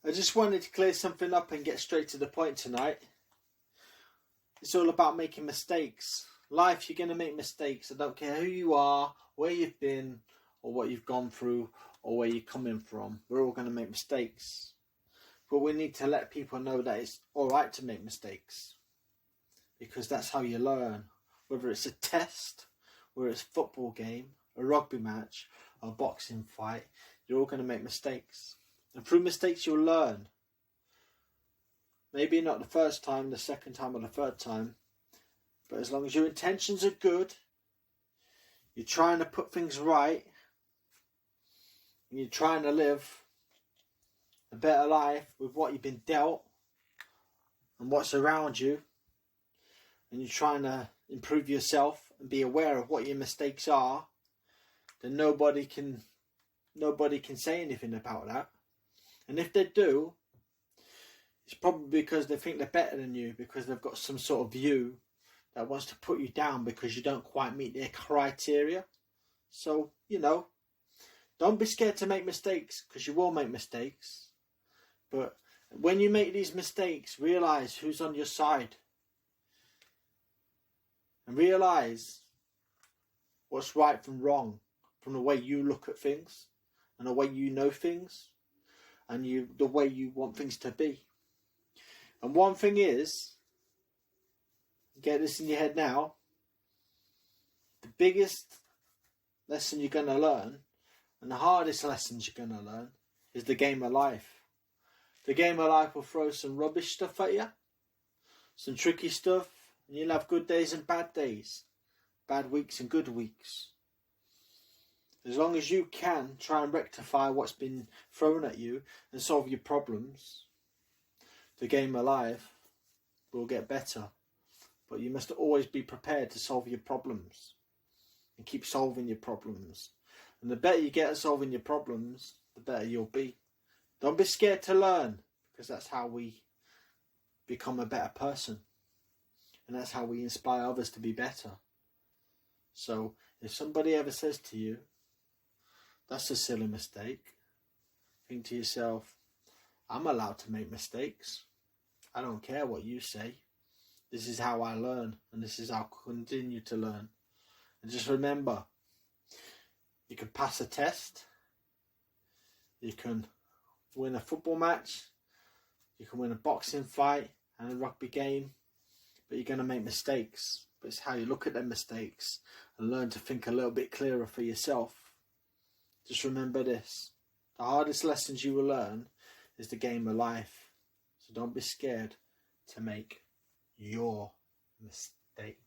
I just wanted to clear something up and get straight to the point tonight. It's all about making mistakes. Life, you're going to make mistakes. I don't care who you are, where you've been, or what you've gone through, or where you're coming from. We're all going to make mistakes. But we need to let people know that it's alright to make mistakes. Because that's how you learn. Whether it's a test, whether it's a football game, a rugby match, or a boxing fight, you're all going to make mistakes. And through mistakes you'll learn. Maybe not the first time, the second time or the third time. But as long as your intentions are good, you're trying to put things right, and you're trying to live a better life with what you've been dealt and what's around you, and you're trying to improve yourself and be aware of what your mistakes are, then nobody can say anything about that. And if they do, it's probably because they think they're better than you, because they've got some sort of view that wants to put you down because you don't quite meet their criteria. So, don't be scared to make mistakes, because you will make mistakes. But when you make these mistakes, realise who's on your side. And realise what's right from wrong, from the way you look at things and the way you know things and the way you want things to be. And one thing is, get this in your head now, the biggest lesson you're going to learn and the hardest lessons you're going to learn is the game of life. The game of life will throw some rubbish stuff at you, some tricky stuff, and you'll have good days and bad days, bad weeks and good weeks. As long as you can try and rectify what's been thrown at you and solve your problems, the game of life will get better. But you must always be prepared to solve your problems and keep solving your problems. And the better you get at solving your problems, the better you'll be. Don't be scared to learn, because that's how we become a better person. And that's how we inspire others to be better. So if somebody ever says to you, that's a silly mistake, think to yourself, I'm allowed to make mistakes. I don't care what you say. This is how I learn, and this is how I continue to learn. And just remember, you can pass a test, you can win a football match, you can win a boxing fight and a rugby game, but you're going to make mistakes. But it's how you look at them mistakes and learn to think a little bit clearer for yourself. Just remember this, the hardest lessons you will learn is the game of life. So don't be scared to make your mistake.